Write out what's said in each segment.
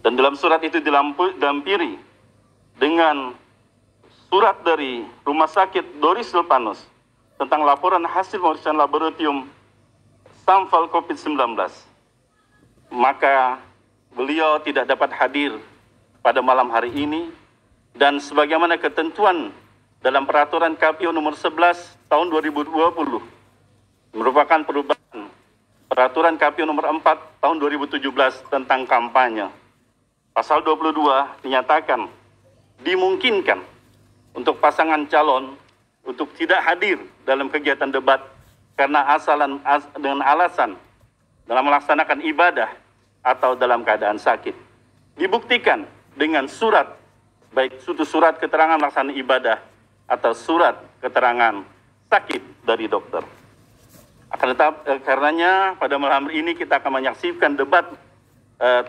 Dan dalam surat itu didampiri dengan surat dari Rumah Sakit Doris Silvanus tentang laporan hasil pemeriksaan laboratorium sampel COVID-19. Maka beliau tidak dapat hadir pada malam hari ini, dan sebagaimana ketentuan dalam peraturan KPU nomor 11 tahun 2020 merupakan perubahan peraturan KPU nomor 4 tahun 2017 tentang kampanye. Pasal 22 dinyatakan dimungkinkan untuk pasangan calon untuk tidak hadir dalam kegiatan debat karena dengan alasan dalam melaksanakan ibadah atau dalam keadaan sakit. Dibuktikan dengan surat, baik itu surat keterangan melaksanakan ibadah atau surat keterangan sakit dari dokter. Akan tetapi karenanya pada malam hari ini kita akan menyaksikan debat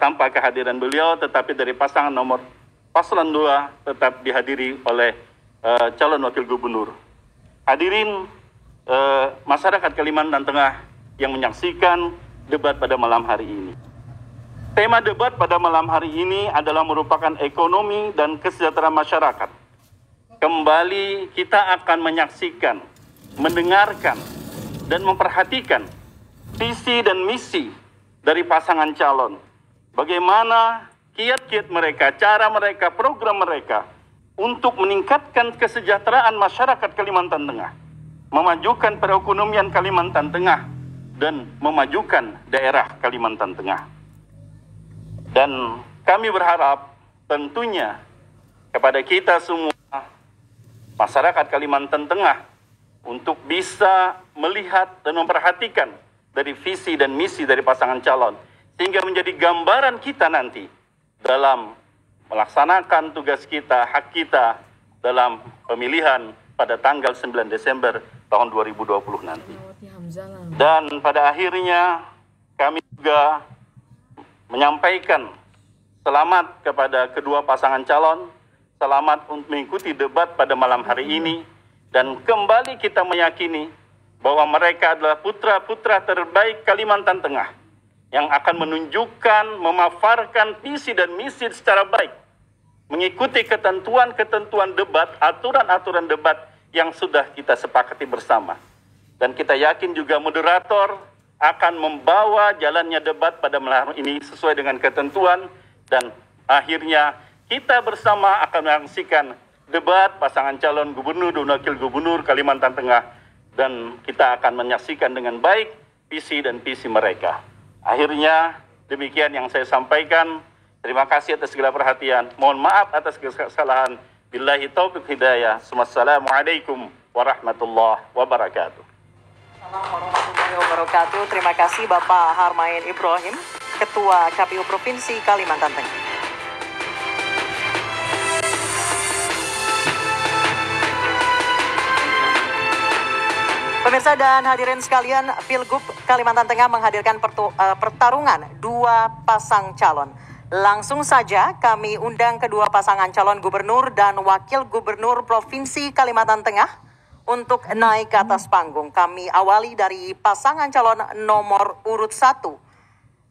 tanpa kehadiran beliau, tetapi dari pasangan nomor paslon 2 tetap dihadiri oleh calon wakil gubernur. Hadirin masyarakat Kalimantan Tengah yang menyaksikan debat pada malam hari ini. Tema debat pada malam hari ini adalah merupakan ekonomi dan kesejahteraan masyarakat. Kembali kita akan menyaksikan, mendengarkan, dan memperhatikan visi dan misi dari pasangan calon. Bagaimana kiat-kiat mereka, cara mereka, program mereka untuk meningkatkan kesejahteraan masyarakat Kalimantan Tengah, memajukan perekonomian Kalimantan Tengah, dan memajukan daerah Kalimantan Tengah. Dan kami berharap tentunya kepada kita semua, masyarakat Kalimantan Tengah, untuk bisa melihat dan memperhatikan dari visi dan misi dari pasangan calon, sehingga menjadi gambaran kita nanti dalam melaksanakan tugas kita, hak kita dalam pemilihan pada tanggal 9 Desember tahun 2020 nanti. Dan pada akhirnya kami juga menyampaikan selamat kepada kedua pasangan calon, selamat untuk mengikuti debat pada malam hari ini, dan kembali kita meyakini bahwa mereka adalah putra-putra terbaik Kalimantan Tengah yang akan menunjukkan, memaparkan visi dan misi secara baik, mengikuti ketentuan-ketentuan debat, aturan-aturan debat yang sudah kita sepakati bersama. Dan kita yakin juga moderator akan membawa jalannya debat pada malam ini sesuai dengan ketentuan, dan akhirnya kita bersama akan menyaksikan debat pasangan calon gubernur dan wakil gubernur Kalimantan Tengah, dan kita akan menyaksikan dengan baik visi dan visi mereka. Akhirnya demikian yang saya sampaikan. Terima kasih atas segala perhatian. Mohon maaf atas kesalahan. Billahi taufiq hidayah. Wassalamualaikum warahmatullahi wabarakatuh. Assalamualaikum warahmatullahi wabarakatuh. Terima kasih Bapak Harmain Ibrahim, Ketua KPU Provinsi Kalimantan Tengah. Pemirsa dan hadirin sekalian, Pilgub Kalimantan Tengah menghadirkan pertarungan dua pasang calon. Langsung saja kami undang kedua pasangan calon gubernur dan wakil gubernur Provinsi Kalimantan Tengah untuk naik ke atas panggung. Kami awali dari pasangan calon nomor urut 1,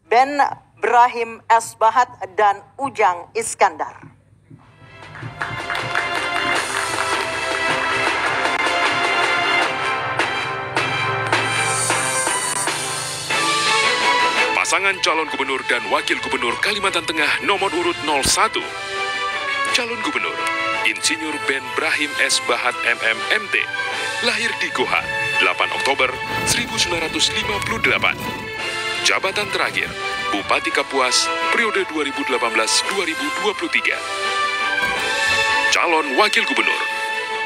Ben Brahim S. Bahat dan Ujang Iskandar. Pasangan calon gubernur dan wakil gubernur Kalimantan Tengah nomor urut 01. Calon gubernur Insinyur Ben Brahim S. Bahat MMMT, lahir di Goa, 8 Oktober 1958. Jabatan terakhir, Bupati Kapuas, periode 2018-2023. Calon wakil gubernur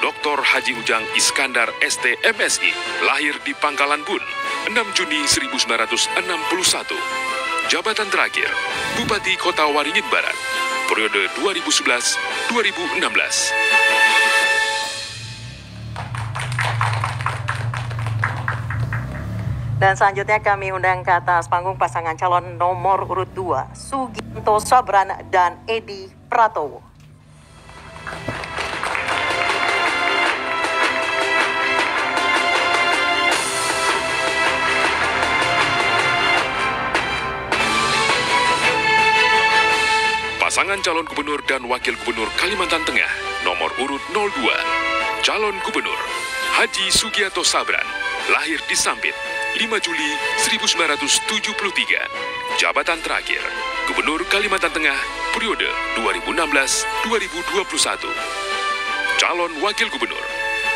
Dr. Haji Ujang Iskandar ST MSI, lahir di Pangkalan Bun, 6 Juni 1961. Jabatan terakhir, Bupati Kota Waringin Barat, periode 2011-2016. Dan selanjutnya kami undang ke atas panggung pasangan calon nomor urut 2, Sugianto Sabran dan Edi Pratowo. Pasangan calon gubernur dan wakil gubernur Kalimantan Tengah nomor urut 02. Calon gubernur Haji Sugianto Sabran, lahir di Sampit, 5 Juli 1973. Jabatan terakhir, Gubernur Kalimantan Tengah periode 2016-2021. Calon wakil gubernur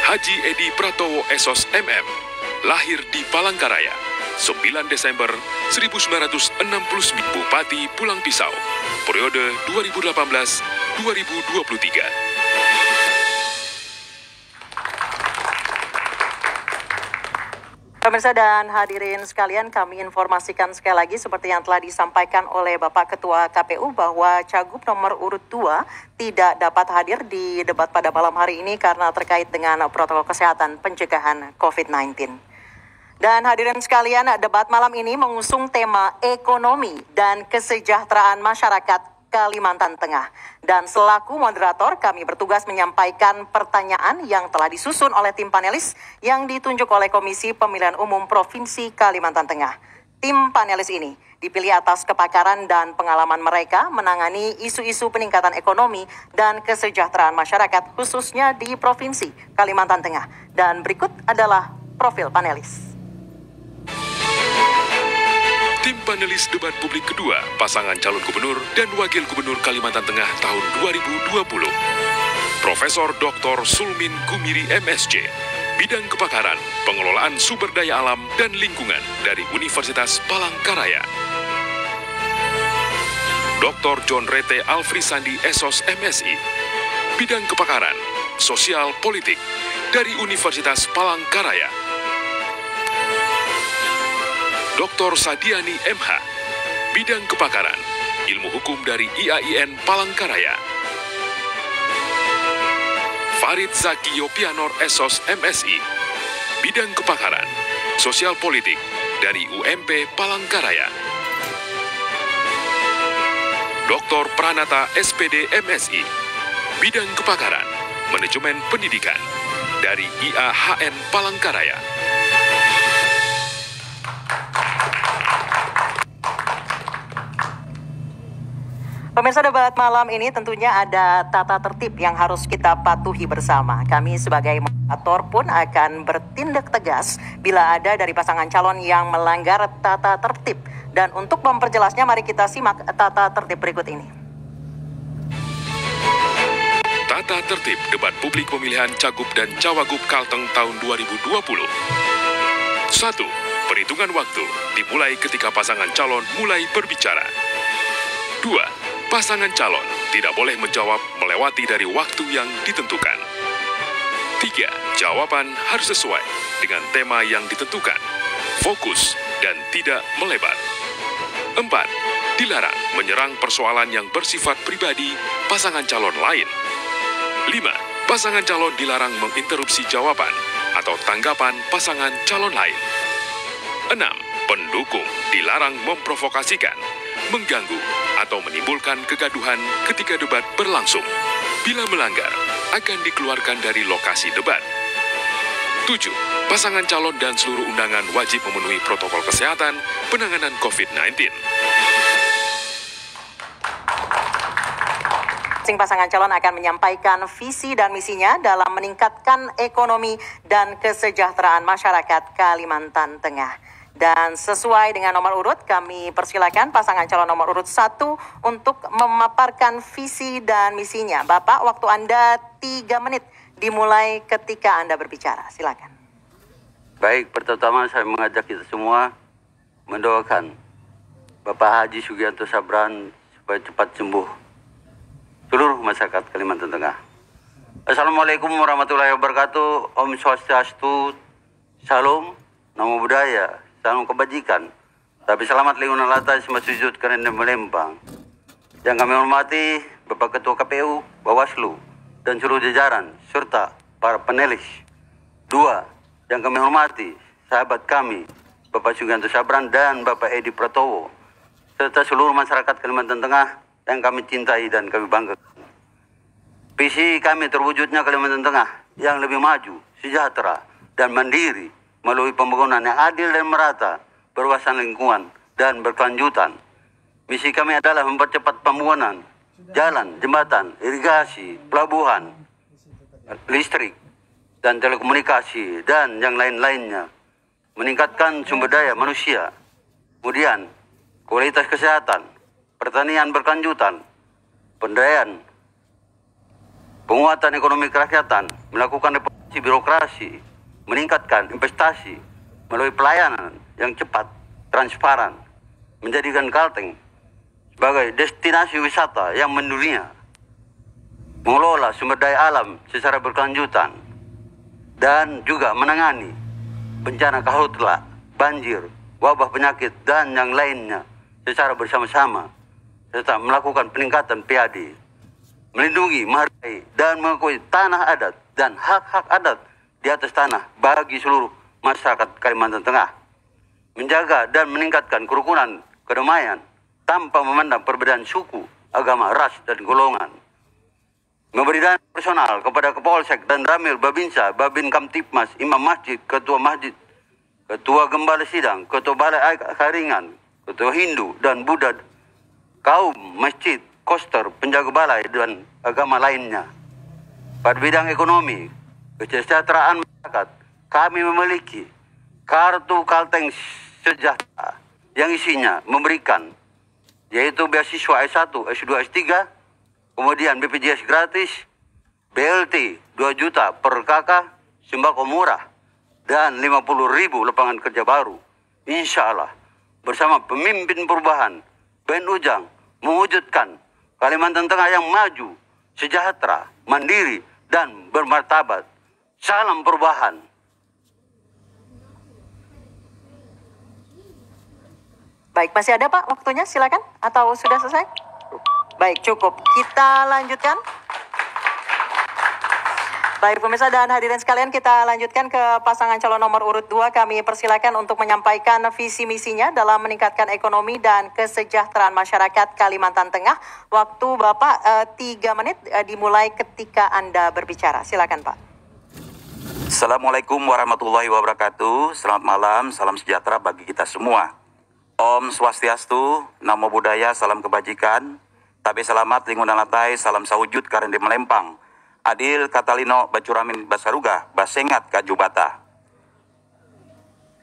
Haji Edi Pratowo Esos MM, lahir di Palangkaraya, 9 Desember 1960, Bupati Pulang Pisau, periode 2018-2023. Pemirsa dan hadirin sekalian, kami informasikan sekali lagi seperti yang telah disampaikan oleh Bapak Ketua KPU bahwa Cagup nomor urut 2 tidak dapat hadir di debat pada malam hari ini karena terkait dengan protokol kesehatan pencegahan COVID-19. Dan hadirin sekalian, debat malam ini mengusung tema ekonomi dan kesejahteraan masyarakat Kalimantan Tengah. Dan selaku moderator, kami bertugas menyampaikan pertanyaan yang telah disusun oleh tim panelis yang ditunjuk oleh Komisi Pemilihan Umum Provinsi Kalimantan Tengah. Tim panelis ini dipilih atas kepakaran dan pengalaman mereka menangani isu-isu peningkatan ekonomi dan kesejahteraan masyarakat khususnya di Provinsi Kalimantan Tengah. Dan berikut adalah profil panelis. Tim panelis debat publik kedua pasangan calon gubernur dan wakil gubernur Kalimantan Tengah tahun 2020. Profesor Dr. Sulmin Gumiri MSc, bidang kepakaran, pengelolaan sumber daya alam dan lingkungan dari Universitas Palangkaraya. Dr. John Rete Alfrisandi Esos MSI, bidang kepakaran, sosial politik dari Universitas Palangkaraya. Dr. Sadiani MH, bidang kepakaran, ilmu hukum dari IAIN Palangkaraya. Farid Zaki Yopianor Esos MSI, bidang kepakaran, sosial politik dari UMP Palangkaraya. Dr. Pranata SPD MSI, bidang kepakaran, manajemen pendidikan dari IAHN Palangkaraya. Pemirsa, debat malam ini tentunya ada tata tertib yang harus kita patuhi bersama. Kami sebagai moderator pun akan bertindak tegas bila ada dari pasangan calon yang melanggar tata tertib. Dan untuk memperjelasnya, mari kita simak tata tertib berikut ini. Tata tertib debat publik pemilihan Cagup dan Cawagup Kalteng tahun 2020. 1. Perhitungan waktu dimulai ketika pasangan calon mulai berbicara. 2. Pasangan calon tidak boleh menjawab melewati dari waktu yang ditentukan. 3. Jawaban harus sesuai dengan tema yang ditentukan, fokus, dan tidak melebar. 4. Dilarang menyerang persoalan yang bersifat pribadi pasangan calon lain. 5. Pasangan calon dilarang menginterupsi jawaban atau tanggapan pasangan calon lain. 6. Pendukung dilarang memprovokasikan, mengganggu, atau menimbulkan kegaduhan ketika debat berlangsung. Bila melanggar, akan dikeluarkan dari lokasi debat. 7. Pasangan calon dan seluruh undangan wajib memenuhi protokol kesehatan penanganan COVID-19. Pasangan calon akan menyampaikan visi dan misinya dalam meningkatkan ekonomi dan kesejahteraan masyarakat Kalimantan Tengah. Dan sesuai dengan nomor urut, kami persilakan pasangan calon nomor urut 1 untuk memaparkan visi dan misinya. Bapak, waktu Anda 3 menit dimulai ketika Anda berbicara. Silakan. Baik, pertama saya mengajak kita semua mendoakan Bapak Haji Sugianto Sabran supaya cepat sembuh seluruh masyarakat Kalimantan Tengah. Assalamualaikum warahmatullahi wabarakatuh. Om Swastiastu, Salam, Namo Buddhaya, salam kebajikan. Tapi selamat liunan latas masujud karena melempang. Yang kami hormati Bapak Ketua KPU, Bawaslu, dan seluruh jajaran, serta para panelis. 2. Yang kami hormati sahabat kami, Bapak Sugianto Sabran dan Bapak Edi Pratowo, serta seluruh masyarakat Kalimantan Tengah yang kami cintai dan kami banggakan. Visi kami terwujudnya Kalimantan Tengah yang lebih maju, sejahtera, dan mandiri melalui pembangunan yang adil dan merata, berwawasan lingkungan, dan berkelanjutan. Misi kami adalah mempercepat pembangunan jalan, jembatan, irigasi, pelabuhan, listrik, dan telekomunikasi, dan yang lain-lainnya. Meningkatkan sumber daya manusia, kemudian kualitas kesehatan, pertanian berkelanjutan, pemberdayaan, penguatan ekonomi kerakyatan, melakukan reformasi birokrasi, meningkatkan investasi melalui pelayanan yang cepat, transparan, menjadikan Kalteng sebagai destinasi wisata yang mendunia, mengelola sumber daya alam secara berkelanjutan, dan juga menangani bencana karhutla, banjir, wabah penyakit, dan yang lainnya secara bersama-sama, serta melakukan peningkatan PAD, melindungi, menghargai, dan mengakui tanah adat dan hak-hak adat di atas tanah bagi seluruh masyarakat Kalimantan Tengah, menjaga dan meningkatkan kerukunan, kedamaian, tanpa memandang perbedaan suku, agama, ras, dan golongan, memberi dana personal kepada Kapolsek dan Ramil Babinsa, Babin Kamtipmas, Imam Masjid, Ketua Gembala Sidang, Ketua Balai Karingan, Ketua Hindu dan Buddha, kaum masjid, koster, penjaga balai, dan agama lainnya. Pada bidang ekonomi, kesejahteraan masyarakat, kami memiliki kartu Kalteng Sejahtera yang isinya memberikan yaitu beasiswa S1, S2, S3, kemudian BPJS gratis, BLT 2 juta per kakak, sembako murah, dan 50.000 lapangan kerja baru. Insya Allah, bersama pemimpin perubahan, Ben Ujang, mewujudkan Kalimantan Tengah yang maju, sejahtera, mandiri, dan bermartabat. Salam perubahan. Baik, masih ada Pak waktunya, silakan. Atau sudah selesai? Baik, cukup. Kita lanjutkan. Baik, pemirsa dan hadirin sekalian, kita lanjutkan ke pasangan calon nomor urut 2. Kami persilakan untuk menyampaikan visi misinya dalam meningkatkan ekonomi dan kesejahteraan masyarakat Kalimantan Tengah. Waktu Bapak 3 menit dimulai ketika Anda berbicara. Silakan Pak. Assalamualaikum warahmatullahi wabarakatuh. Selamat malam, salam sejahtera bagi kita semua. Om Swastiastu, Namo Buddhaya, salam kebajikan. Tabe selamat, lingunan latai, salam sawujud, karende melempang. Adil Katalino Bacuramin Basaruga, Basengat Kajubata.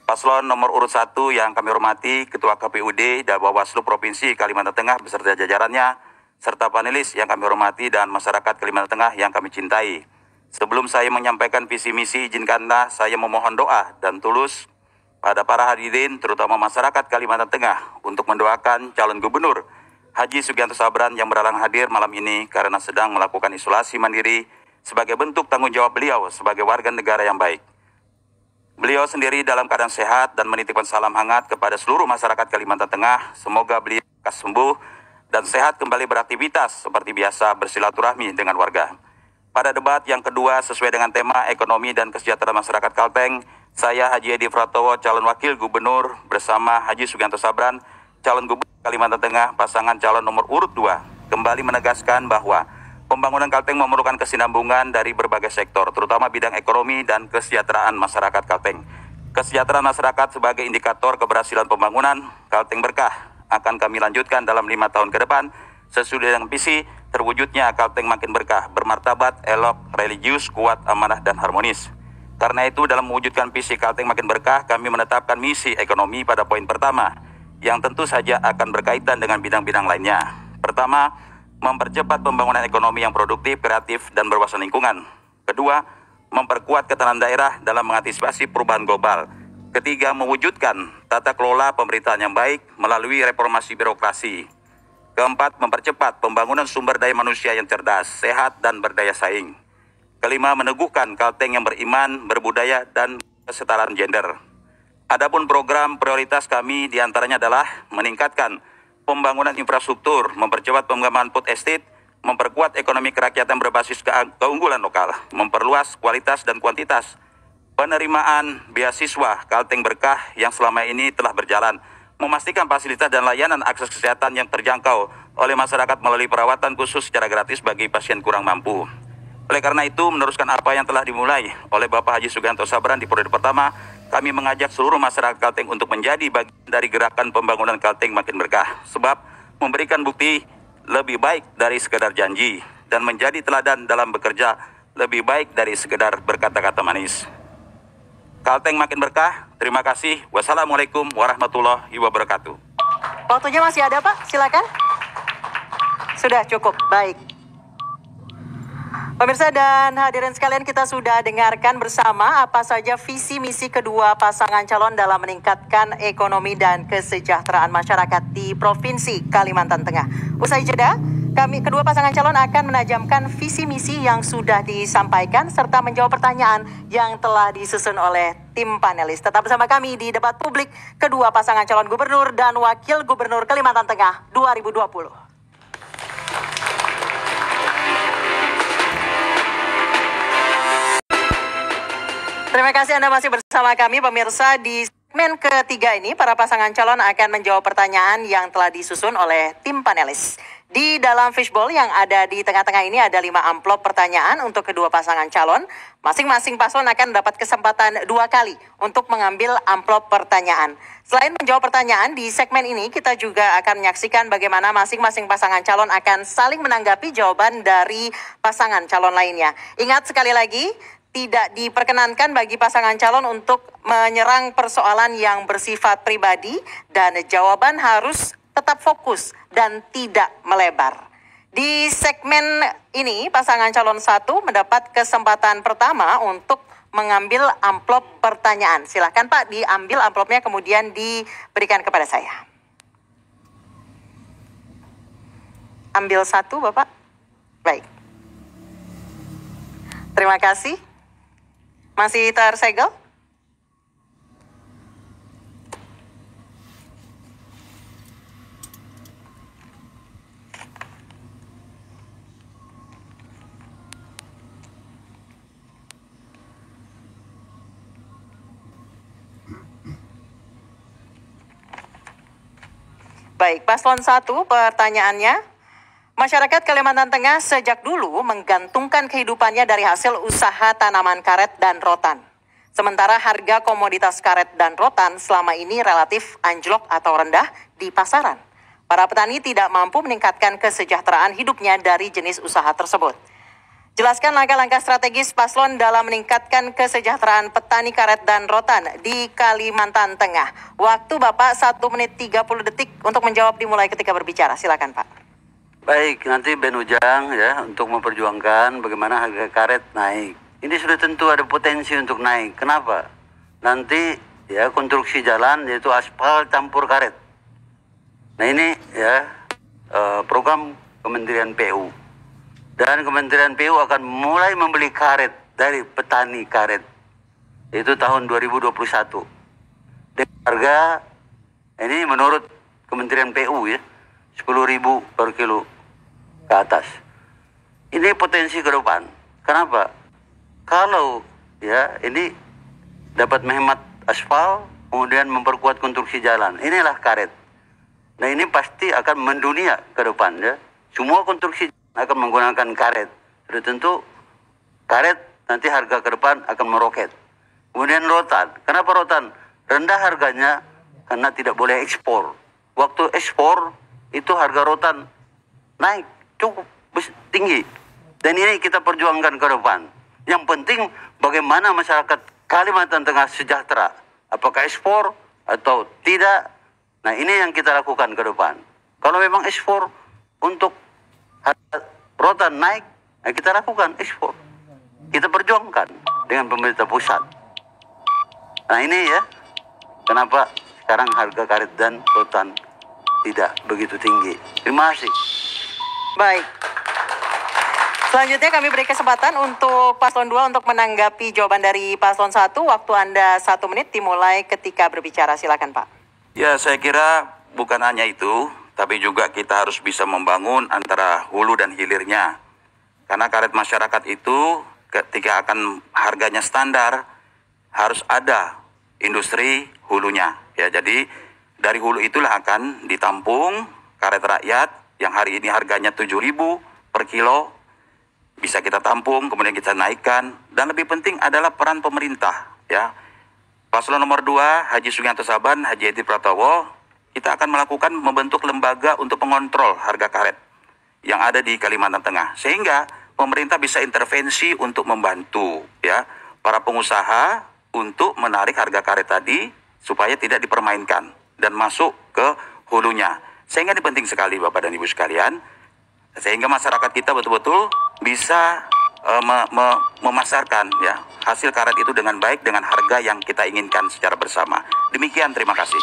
Paslon nomor urut 1 yang kami hormati, Ketua KPUD dan Bawaslu Provinsi Kalimantan Tengah beserta jajarannya, serta panelis yang kami hormati dan masyarakat Kalimantan Tengah yang kami cintai. Sebelum saya menyampaikan visi misi, izinkanlah saya memohon doa dan tulus pada para hadirin, terutama masyarakat Kalimantan Tengah, untuk mendoakan calon gubernur Haji Sugianto Sabran yang berhalang hadir malam ini karena sedang melakukan isolasi mandiri sebagai bentuk tanggung jawab beliau sebagai warga negara yang baik. Beliau sendiri dalam keadaan sehat dan menitipkan salam hangat kepada seluruh masyarakat Kalimantan Tengah. Semoga beliau sembuh dan sehat kembali beraktivitas seperti biasa bersilaturahmi dengan warga. Pada debat yang kedua sesuai dengan tema ekonomi dan kesejahteraan masyarakat Kalteng, saya Haji Edi Pratowo, calon wakil gubernur bersama Haji Sugianto Sabran, calon gubernur Kalimantan Tengah, pasangan calon nomor urut 2, kembali menegaskan bahwa pembangunan Kalteng memerlukan kesinambungan dari berbagai sektor, terutama bidang ekonomi dan kesejahteraan masyarakat Kalteng. Kesejahteraan masyarakat sebagai indikator keberhasilan pembangunan Kalteng Berkah akan kami lanjutkan dalam 5 tahun ke depan, sesuai dengan visi terwujudnya Kalteng makin berkah, bermartabat, elok, religius, kuat, amanah, dan harmonis. Karena itu, dalam mewujudkan visi Kalteng makin berkah, kami menetapkan misi ekonomi pada poin pertama, yang tentu saja akan berkaitan dengan bidang-bidang lainnya. Pertama, mempercepat pembangunan ekonomi yang produktif, kreatif, dan berwawasan lingkungan. Kedua, memperkuat ketahanan daerah dalam mengantisipasi perubahan global. Ketiga, mewujudkan tata kelola pemerintahan yang baik melalui reformasi birokrasi. Keempat, mempercepat pembangunan sumber daya manusia yang cerdas, sehat, dan berdaya saing. Kelima, meneguhkan Kalteng yang beriman, berbudaya, dan kesetaraan gender. Adapun program prioritas kami diantaranya adalah meningkatkan pembangunan infrastruktur, mempercepat pengembangan food estate, memperkuat ekonomi kerakyatan berbasis keunggulan lokal, memperluas kualitas dan kuantitas penerimaan beasiswa Kalteng Berkah yang selama ini telah berjalan, memastikan fasilitas dan layanan akses kesehatan yang terjangkau oleh masyarakat melalui perawatan khusus secara gratis bagi pasien kurang mampu. Oleh karena itu, meneruskan apa yang telah dimulai oleh Bapak Haji Sugianto Sabran di periode pertama, kami mengajak seluruh masyarakat Kalteng untuk menjadi bagian dari gerakan pembangunan Kalteng makin berkah. Sebab memberikan bukti lebih baik dari sekedar janji dan menjadi teladan dalam bekerja lebih baik dari sekedar berkata-kata manis. Kalteng makin berkah. Terima kasih. Wassalamualaikum warahmatullahi wabarakatuh. Waktunya masih ada, Pak. Silakan. Sudah cukup. Baik. Pemirsa dan hadirin sekalian, kita sudah dengarkan bersama apa saja visi misi kedua pasangan calon dalam meningkatkan ekonomi dan kesejahteraan masyarakat di Provinsi Kalimantan Tengah. Usai jeda, kedua pasangan calon akan menajamkan visi misi yang sudah disampaikan serta menjawab pertanyaan yang telah disusun oleh tim panelis. Tetap bersama kami di debat publik kedua pasangan calon gubernur dan wakil gubernur Kalimantan Tengah 2020. Terima kasih Anda masih bersama kami pemirsa. Di segmen ketiga ini para pasangan calon akan menjawab pertanyaan yang telah disusun oleh tim panelis. Di dalam fishbowl yang ada di tengah-tengah ini ada 5 amplop pertanyaan untuk kedua pasangan calon. Masing-masing paslon akan mendapat kesempatan 2 kali untuk mengambil amplop pertanyaan. Selain menjawab pertanyaan, di segmen ini kita juga akan menyaksikan bagaimana masing-masing pasangan calon akan saling menanggapi jawaban dari pasangan calon lainnya. Ingat sekali lagi, tidak diperkenankan bagi pasangan calon untuk menyerang persoalan yang bersifat pribadi dan jawaban harus tetap fokus dan tidak melebar. Di segmen ini pasangan calon 1 mendapat kesempatan pertama untuk mengambil amplop pertanyaan. Silakan Pak, diambil amplopnya kemudian diberikan kepada saya. Ambil 1 Bapak. Baik. Terima kasih. Masih tersegel? Baik, paslon 1 pertanyaannya. Masyarakat Kalimantan Tengah sejak dulu menggantungkan kehidupannya dari hasil usaha tanaman karet dan rotan. Sementara harga komoditas karet dan rotan selama ini relatif anjlok atau rendah di pasaran. Para petani tidak mampu meningkatkan kesejahteraan hidupnya dari jenis usaha tersebut. Jelaskan langkah-langkah strategis paslon dalam meningkatkan kesejahteraan petani karet dan rotan di Kalimantan Tengah. Waktu Bapak 1 menit 30 detik untuk menjawab dimulai ketika berbicara. Silakan Pak. Baik, nanti Ben Ujang ya untuk memperjuangkan bagaimana harga karet naik. Ini sudah tentu ada potensi untuk naik. Kenapa? Nanti ya konstruksi jalan yaitu aspal campur karet. Nah ini ya program Kementerian PU. Dan Kementerian PU akan mulai membeli karet dari petani karet. Itu tahun 2021. Dengan harga ini menurut Kementerian PU ya 10.000 per kilo ke atas. Ini potensi ke depan. Kenapa? Kalau ya ini dapat menghemat aspal, kemudian memperkuat konstruksi jalan. Inilah karet. Nah ini pasti akan mendunia ke depan ya. Semua konstruksi akan menggunakan karet. Sudah tentu karet nanti harga ke depan akan meroket. Kemudian rotan. Kenapa rotan? Rendah harganya karena tidak boleh ekspor. Waktu ekspor itu harga rotan naik cukup tinggi. Dan ini kita perjuangkan ke depan. Yang penting bagaimana masyarakat Kalimantan Tengah sejahtera. Apakah ekspor atau tidak. Nah ini yang kita lakukan ke depan. Kalau memang ekspor untuk harga rotan naik, nah kita lakukan ekspor. Kita perjuangkan dengan pemerintah pusat. Nah ini ya, kenapa sekarang harga karet dan rotan tidak begitu tinggi. Terima kasih. Baik. Selanjutnya kami beri kesempatan untuk paslon 2 untuk menanggapi jawaban dari paslon 1. Waktu Anda 1 menit dimulai ketika berbicara. Silakan Pak. Ya, saya kira bukan hanya itu, tapi juga kita harus bisa membangun antara hulu dan hilirnya. Karena karet masyarakat itu ketika akan harganya standar, harus ada industri hulunya. Ya, jadi dari hulu itulah akan ditampung karet rakyat yang hari ini harganya 7.000 per kilo. Bisa kita tampung, kemudian kita naikkan. Dan lebih penting adalah peran pemerintah. Ya, paslon nomor 2, Haji Sugianto Saban, Haji Edi Pratowo, kita akan membentuk lembaga untuk mengontrol harga karet. yang ada di Kalimantan Tengah. Sehingga pemerintah bisa intervensi untuk membantu ya para pengusaha untuk menarik harga karet tadi supaya tidak dipermainkan dan masuk ke hulunya. Sehingga ini penting sekali Bapak dan Ibu sekalian, sehingga masyarakat kita betul-betul bisa memasarkan ya hasil karet itu dengan baik dengan harga yang kita inginkan secara bersama. Demikian, terima kasih.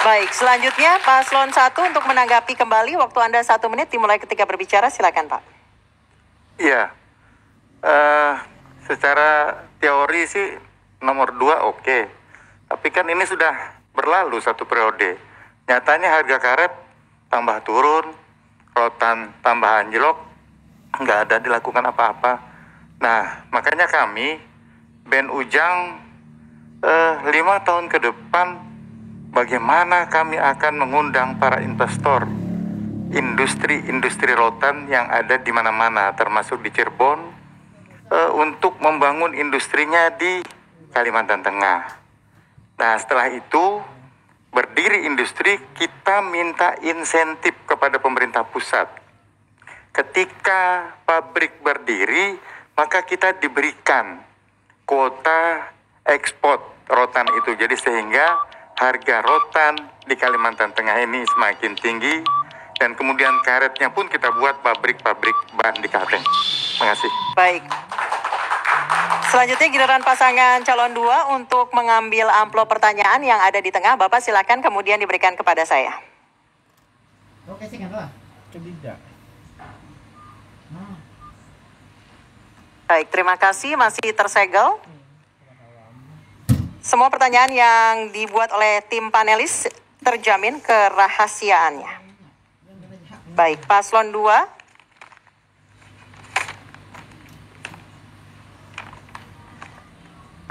Baik, selanjutnya Paslon 1 untuk menanggapi kembali, waktu Anda 1 menit dimulai ketika berbicara, silakan Pak. Iya, secara teori sih nomor 2 oke. Tapi kan ini sudah berlalu 1 periode. Nyatanya harga karet tambah turun, rotan tambah anjlok, nggak ada dilakukan apa-apa. Nah, makanya kami, Ben Ujang, 5 tahun ke depan, bagaimana kami akan mengundang para investor, industri rotan yang ada di mana-mana, termasuk di Cirebon, untuk membangun industrinya di Kalimantan Tengah. Nah, setelah itu, berdiri industri, kita minta insentif kepada pemerintah pusat. Ketika pabrik berdiri, maka kita diberikan kuota ekspor rotan itu. Jadi sehingga harga rotan di Kalimantan Tengah ini semakin tinggi, dan kemudian karetnya pun kita buat pabrik-pabrik bahan di Kalteng. Terima kasih. Baik. Selanjutnya giliran pasangan calon 2 untuk mengambil amplop pertanyaan yang ada di tengah. Bapak silakan kemudian diberikan kepada saya. Oke, silakan. Tidak. Baik, terima kasih. Masih tersegel. Semua pertanyaan yang dibuat oleh tim panelis terjamin kerahasiaannya. Baik, Paslon 2.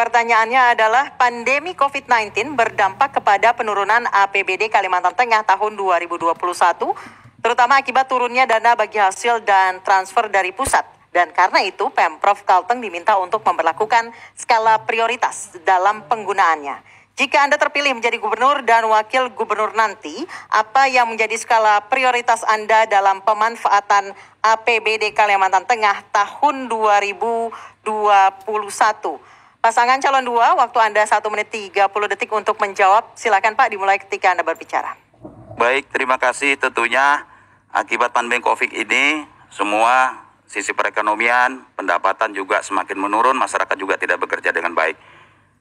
Pertanyaannya adalah, pandemi COVID-19 berdampak kepada penurunan APBD Kalimantan Tengah tahun 2021, terutama akibat turunnya dana bagi hasil dan transfer dari pusat. Dan karena itu, Pemprov Kalteng diminta untuk memberlakukan skala prioritas dalam penggunaannya. Jika Anda terpilih menjadi gubernur dan wakil gubernur nanti, apa yang menjadi skala prioritas Anda dalam pemanfaatan APBD Kalimantan Tengah tahun 2021? Pasangan calon 2, waktu Anda 1 menit 30 detik untuk menjawab. Silakan Pak, dimulai ketika Anda berbicara. Baik, terima kasih. Tentunya akibat pandemi COVID ini, semua sisi perekonomian, pendapatan juga semakin menurun, masyarakat juga tidak bekerja dengan baik.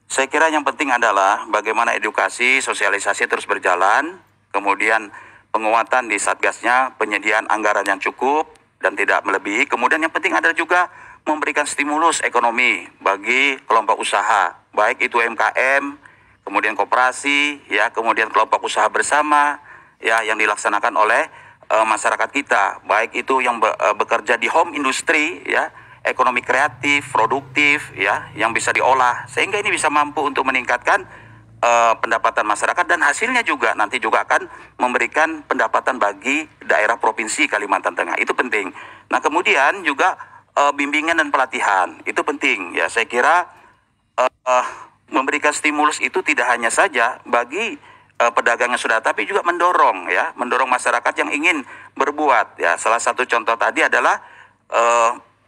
Saya kira yang penting adalah bagaimana edukasi, sosialisasi terus berjalan, kemudian penguatan di Satgasnya, penyediaan anggaran yang cukup dan tidak melebihi. Kemudian yang penting adalah juga memberikan stimulus ekonomi bagi kelompok usaha, baik itu UMKM, kemudian koperasi, ya, kemudian kelompok usaha bersama, ya, yang dilaksanakan oleh masyarakat kita, baik itu yang bekerja di home industry, ya, ekonomi kreatif, produktif, ya, yang bisa diolah, sehingga ini bisa mampu untuk meningkatkan pendapatan masyarakat, dan hasilnya juga nanti juga akan memberikan pendapatan bagi daerah provinsi Kalimantan Tengah. Itu penting. Nah, kemudian juga bimbingan dan pelatihan itu penting, ya. Saya kira memberikan stimulus itu tidak hanya saja bagi pedagang yang sudah, tapi juga mendorong masyarakat yang ingin berbuat, ya. Salah satu contoh tadi adalah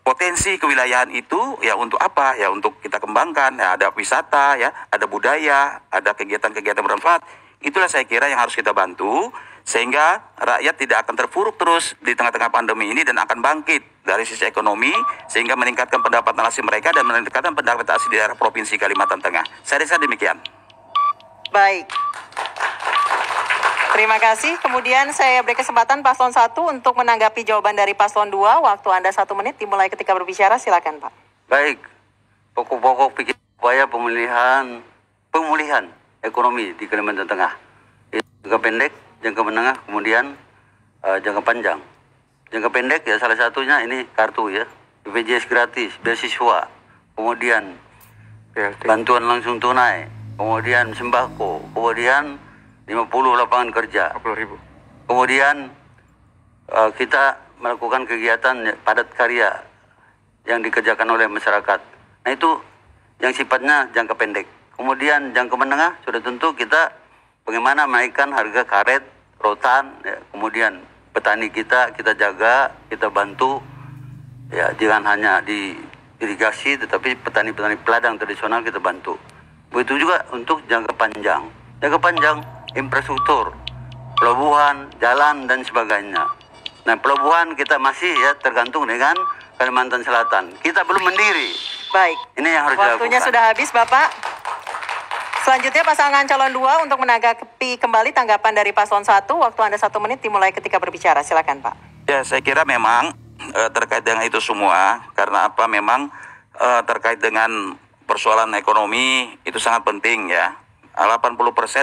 potensi kewilayahan itu, ya, untuk apa, ya, untuk kita kembangkan, ya, ada wisata, ya, ada budaya, ada kegiatan-kegiatan bermanfaat. Itulah saya kira yang harus kita bantu, sehingga rakyat tidak akan terpuruk terus di tengah-tengah pandemi ini, dan akan bangkit dari sisi ekonomi, sehingga meningkatkan pendapatan asli mereka dan meningkatkan pendapatan asli di daerah provinsi Kalimantan Tengah. Saya rasa demikian. Baik. Terima kasih. Kemudian saya beri kesempatan Paslon 1 untuk menanggapi jawaban dari Paslon 2. Waktu Anda 1 menit dimulai ketika berbicara. Silakan Pak. Baik, pokok-pokok pikir upaya pemulihan ekonomi di Kalimantan Tengah. Jangka pendek, jangka menengah, kemudian jangka panjang. Jangka pendek, ya, salah satunya ini kartu, ya, BPJS gratis, beasiswa, kemudian bantuan langsung tunai, kemudian sembako, kemudian 50 lapangan kerja. 50.000. Kemudian kita melakukan kegiatan padat karya yang dikerjakan oleh masyarakat. Nah, itu yang sifatnya jangka pendek. Kemudian jangka menengah sudah tentu kita bagaimana menaikkan harga karet, rotan, ya, kemudian petani kita jaga, kita bantu. Ya, jangan hanya di irigasi, tetapi petani-petani peladang tradisional kita bantu. Begitu juga untuk jangka panjang. Jangka panjang, infrastruktur, pelabuhan, jalan, dan sebagainya. Nah, pelabuhan kita masih ya tergantung dengan Kalimantan Selatan. Kita belum mandiri. Baik. Ini yang harus Waktunya dilakukan. sudah habis, Bapak. Selanjutnya pasangan calon 2 untuk menanggapi kembali tanggapan dari paslon 1. Waktu Anda 1 menit dimulai ketika berbicara. Silakan, Pak. Ya, saya kira memang terkait dengan itu semua, karena apa memang terkait dengan persoalan ekonomi itu sangat penting ya. 80%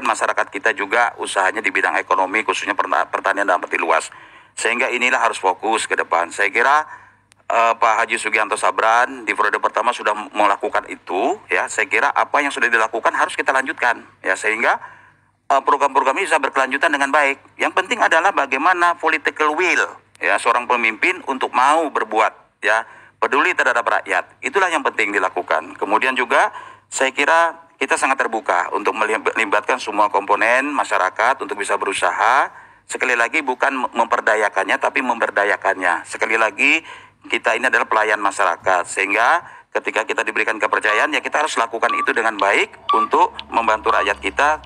masyarakat kita juga usahanya di bidang ekonomi, khususnya pertanian dalam arti luas. Sehingga inilah harus fokus ke depan. Saya kira Pak Haji Sugianto Sabran di periode pertama sudah melakukan itu ya. Saya kira apa yang sudah dilakukan harus kita lanjutkan ya, sehingga program-program ini bisa berkelanjutan dengan baik. Yang penting adalah bagaimana political will ya seorang pemimpin untuk mau berbuat ya, peduli terhadap rakyat. Itulah yang penting dilakukan. Kemudian juga saya kira kita sangat terbuka untuk melibatkan semua komponen masyarakat untuk bisa berusaha. Sekali lagi bukan memperdayakannya tapi memberdayakannya. Sekali lagi kita ini adalah pelayan masyarakat, sehingga ketika kita diberikan kepercayaan ya kita harus lakukan itu dengan baik untuk membantu rakyat kita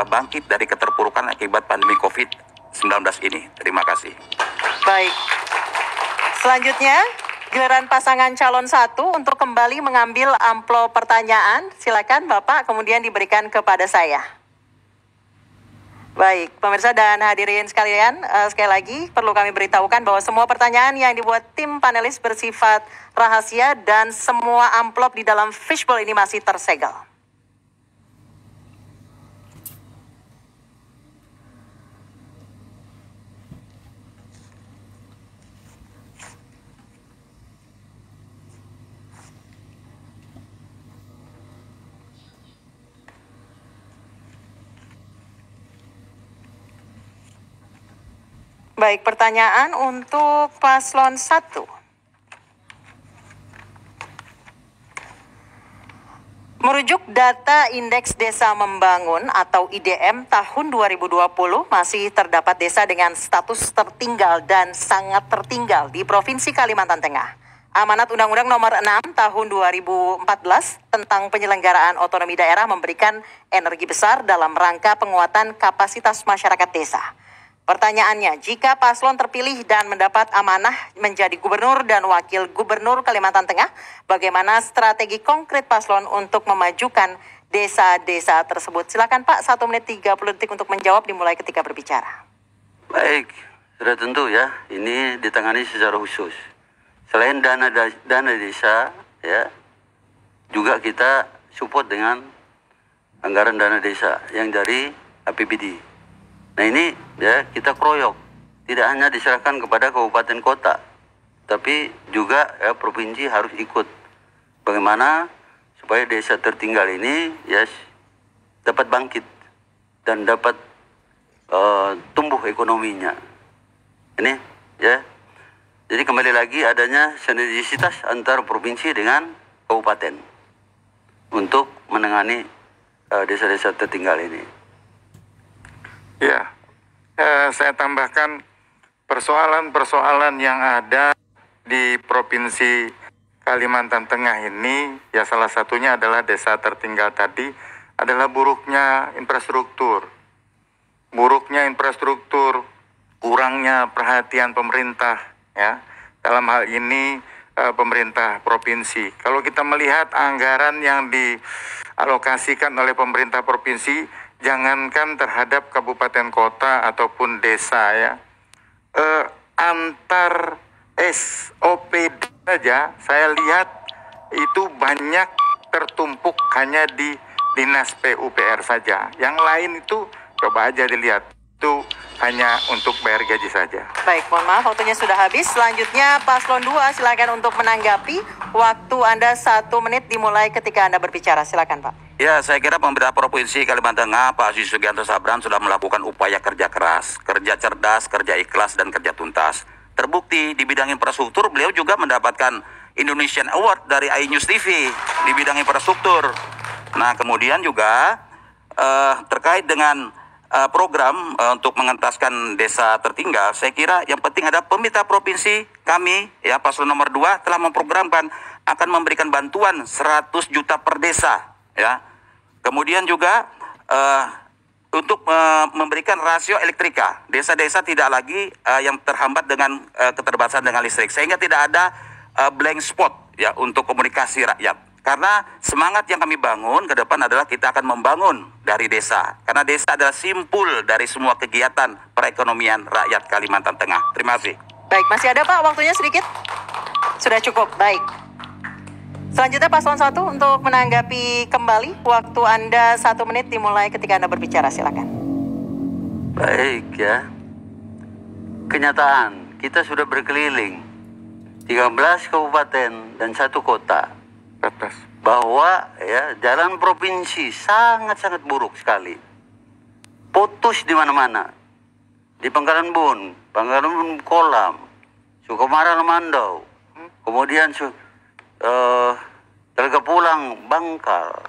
bangkit dari keterpurukan akibat pandemi COVID-19 ini. Terima kasih. Baik. Selanjutnya, giliran pasangan calon 1 untuk kembali mengambil amplop pertanyaan. Silakan Bapak, kemudian diberikan kepada saya. Baik, pemirsa dan hadirin sekalian, sekali lagi perlu kami beritahukan bahwa semua pertanyaan yang dibuat tim panelis bersifat rahasia dan semua amplop di dalam fishbowl ini masih tersegel. Baik, pertanyaan untuk paslon 1. Merujuk data Indeks Desa Membangun atau IDM tahun 2020, masih terdapat desa dengan status tertinggal dan sangat tertinggal di Provinsi Kalimantan Tengah. Amanat Undang-Undang Nomor 6 Tahun 2014 tentang penyelenggaraan otonomi daerah memberikan energi besar dalam rangka penguatan kapasitas masyarakat desa. Pertanyaannya, jika paslon terpilih dan mendapat amanah menjadi gubernur dan wakil gubernur Kalimantan Tengah, bagaimana strategi konkret paslon untuk memajukan desa-desa tersebut? Silakan Pak, 1 menit 30 detik untuk menjawab dimulai ketika berbicara. Baik, sudah tentu ya, ini ditangani secara khusus. Selain dana desa, ya, juga kita support dengan anggaran dana desa yang dari APBD. Nah ini ya kita kroyok, tidak hanya diserahkan kepada kabupaten kota, tapi juga ya provinsi harus ikut. Bagaimana supaya desa tertinggal ini ya dapat bangkit dan dapat tumbuh ekonominya. Ini ya. Jadi kembali lagi adanya sinergisitas antar provinsi dengan kabupaten untuk menangani desa-desa tertinggal ini. Ya, saya tambahkan persoalan-persoalan yang ada di Provinsi Kalimantan Tengah ini, ya salah satunya adalah desa tertinggal tadi, adalah buruknya infrastruktur. Buruknya infrastruktur, kurangnya perhatian pemerintah, ya. Dalam hal ini pemerintah provinsi. Kalau kita melihat anggaran yang dialokasikan oleh pemerintah provinsi, jangankan terhadap kabupaten kota ataupun desa ya, antar SOP saja saya lihat itu banyak tertumpuk hanya di dinas PUPR saja. Yang lain itu coba aja dilihat, itu hanya untuk bayar gaji saja. Baik, mohon maaf waktunya sudah habis. Selanjutnya paslon 2 silakan untuk menanggapi. Waktu Anda 1 menit dimulai ketika Anda berbicara. Silakan Pak. Ya, saya kira pemerintah Provinsi Kalimantan Tengah, Pak Haji Sugianto Sabran sudah melakukan upaya kerja keras, kerja cerdas, kerja ikhlas, dan kerja tuntas. Terbukti di bidang infrastruktur, beliau juga mendapatkan Indonesian Award dari iNews TV di bidang infrastruktur. Nah, kemudian juga terkait dengan program untuk mengentaskan desa tertinggal, saya kira yang penting ada pemerintah provinsi kami, ya paslon nomor 2 telah memprogramkan akan memberikan bantuan 100 juta per desa, ya. Kemudian juga untuk memberikan rasio elektrika, desa-desa tidak lagi yang terhambat dengan keterbatasan dengan listrik, sehingga tidak ada blank spot ya untuk komunikasi rakyat. Karena semangat yang kami bangun ke depan adalah kita akan membangun dari desa. Karena desa adalah simpul dari semua kegiatan perekonomian rakyat Kalimantan Tengah. Terima kasih. Baik, masih ada Pak waktunya sedikit? Sudah cukup, baik. Selanjutnya paslon 1 untuk menanggapi kembali. Waktu Anda 1 menit dimulai ketika Anda berbicara, silakan. Baik ya. Kenyataan, kita sudah berkeliling 13 kabupaten dan 1 kota. Bahwa ya jalan provinsi sangat-sangat buruk sekali. Putus di mana-mana. Di Pangkalan Bun Kolam, Sukamara Lemandau, kemudian Telaga Pulang Bangkal,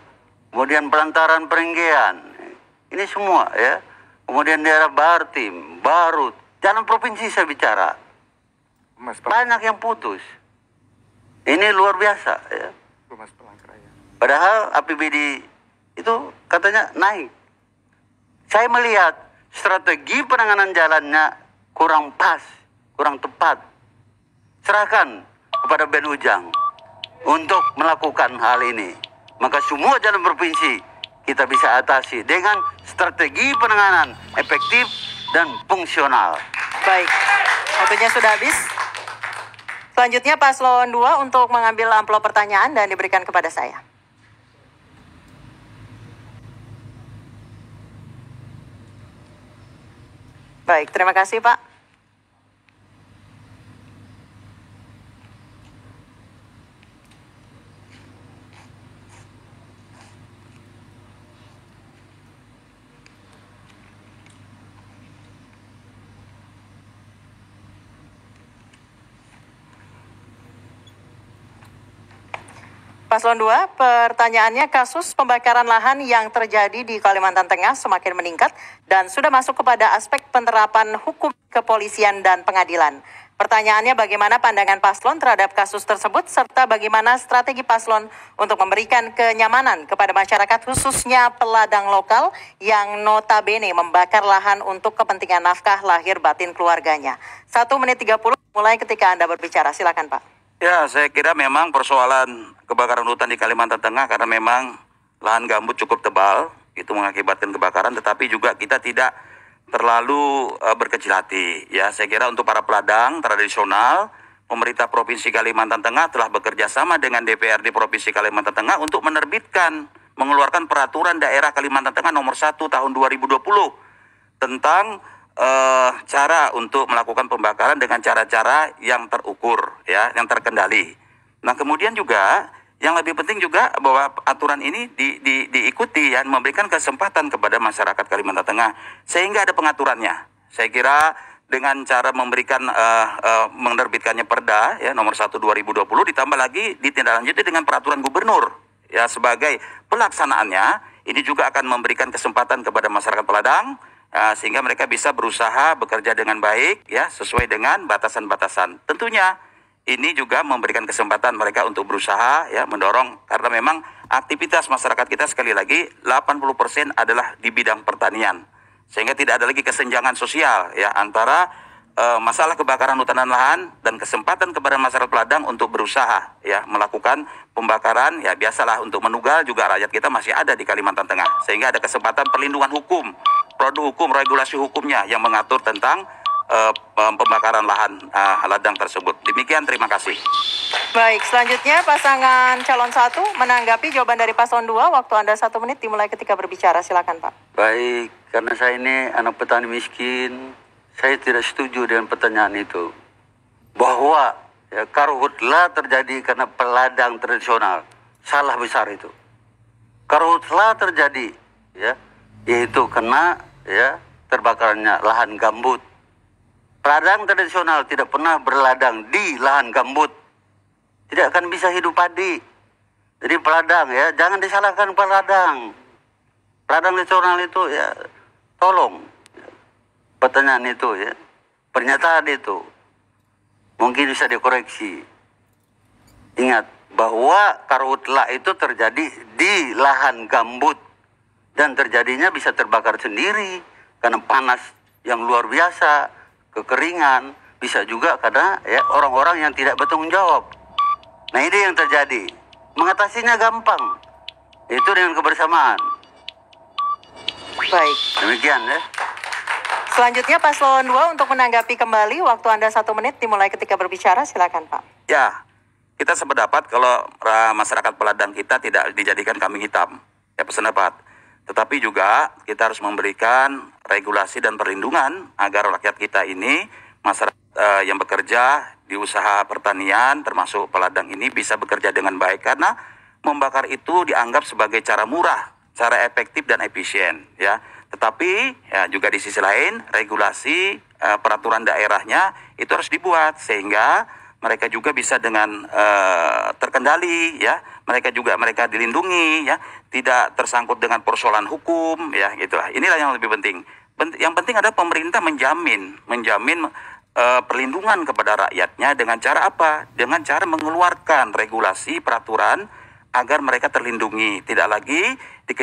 kemudian Pelantaran Perenggean. Ini semua ya. Kemudian daerah Bartim, Barut, jalan provinsi saya bicara. Banyak yang putus. Ini luar biasa ya. Padahal APBD itu katanya naik. Saya melihat strategi penanganan jalannya kurang pas, kurang tepat. Serahkan kepada Ben Ujang untuk melakukan hal ini. Maka semua jalan provinsi kita bisa atasi dengan strategi penanganan efektif dan fungsional. Baik, waktunya sudah habis. Selanjutnya paslon 2 untuk mengambil amplop pertanyaan dan diberikan kepada saya. Baik, terima kasih Pak. Paslon 2, pertanyaannya kasus pembakaran lahan yang terjadi di Kalimantan Tengah semakin meningkat dan sudah masuk kepada aspek penerapan hukum kepolisian dan pengadilan. Pertanyaannya bagaimana pandangan paslon terhadap kasus tersebut serta bagaimana strategi paslon untuk memberikan kenyamanan kepada masyarakat khususnya peladang lokal yang notabene membakar lahan untuk kepentingan nafkah lahir batin keluarganya. 1 menit 30 mulai ketika Anda berbicara, silakan Pak. Ya, saya kira memang persoalan kebakaran hutan di Kalimantan Tengah karena memang lahan gambut cukup tebal, itu mengakibatkan kebakaran, tetapi juga kita tidak terlalu berkecil hati. Ya, saya kira untuk para peladang tradisional, pemerintah Provinsi Kalimantan Tengah telah bekerja sama dengan DPRD Provinsi Kalimantan Tengah untuk mengeluarkan peraturan daerah Kalimantan Tengah nomor 1 tahun 2020 tentang cara untuk melakukan pembakaran dengan cara-cara yang terukur, ya, yang terkendali. Nah, kemudian juga yang lebih penting juga bahwa aturan ini diikuti, ya, memberikan kesempatan kepada masyarakat Kalimantan Tengah sehingga ada pengaturannya. Saya kira dengan cara memberikan menerbitkannya Perda, ya, nomor 1 2020 ditambah lagi ditindaklanjuti dengan peraturan gubernur, ya, sebagai pelaksanaannya ini juga akan memberikan kesempatan kepada masyarakat peladang. Sehingga mereka bisa berusaha bekerja dengan baik, ya, sesuai dengan batasan-batasan. Tentunya ini juga memberikan kesempatan mereka untuk berusaha, ya, mendorong, karena memang aktivitas masyarakat kita sekali lagi 80% adalah di bidang pertanian, sehingga tidak ada lagi kesenjangan sosial, ya, antara masalah kebakaran hutan dan lahan dan kesempatan kepada masyarakat peladang untuk berusaha, ya, melakukan pembakaran. Ya, biasalah untuk menugal juga rakyat kita masih ada di Kalimantan Tengah, sehingga ada kesempatan perlindungan hukum, produk hukum, regulasi hukumnya yang mengatur tentang pembakaran lahan ladang tersebut. Demikian, terima kasih. Baik, selanjutnya pasangan calon 1 menanggapi jawaban dari paslon 2. Waktu Anda 1 menit dimulai ketika berbicara, silakan Pak. Baik, karena saya ini anak petani miskin, saya tidak setuju dengan pertanyaan itu. Bahwa ya, karhutlah terjadi karena peladang tradisional. Salah besar itu. Karhutlah terjadi, ya, yaitu karena, ya, terbakarannya lahan gambut. Peladang tradisional tidak pernah berladang di lahan gambut. Tidak akan bisa hidup padi. Jadi peladang, ya, jangan disalahkan peladang. Peladang tradisional itu, ya, tolong pertanyaan itu ya, pernyataan itu mungkin bisa dikoreksi. Ingat bahwa karhutla itu terjadi di lahan gambut dan terjadinya bisa terbakar sendiri karena panas yang luar biasa, kekeringan, bisa juga karena ya orang-orang yang tidak bertanggung jawab. Nah ini yang terjadi. Mengatasinya gampang. Itu dengan kebersamaan. Baik. Demikian ya. Selanjutnya Paslon 2 untuk menanggapi kembali. Waktu Anda 1 menit dimulai ketika berbicara. Silakan Pak. Ya, kita sependapat kalau masyarakat Peladang kita tidak dijadikan kambing hitam. Ya, berpendapat. Tetapi juga kita harus memberikan regulasi dan perlindungan agar rakyat kita ini, masyarakat yang bekerja di usaha pertanian termasuk peladang ini bisa bekerja dengan baik, karena membakar itu dianggap sebagai cara murah, cara efektif dan efisien ya. Tetapi ya juga di sisi lain regulasi peraturan daerahnya itu harus dibuat sehingga mereka juga bisa dengan terkendali ya, mereka dilindungi ya, tidak tersangkut dengan persoalan hukum ya, gitulah. Inilah yang lebih penting. Yang penting adalah pemerintah menjamin perlindungan kepada rakyatnya dengan cara apa? Dengan cara mengeluarkan regulasi peraturan agar mereka terlindungi, tidak lagi dikejar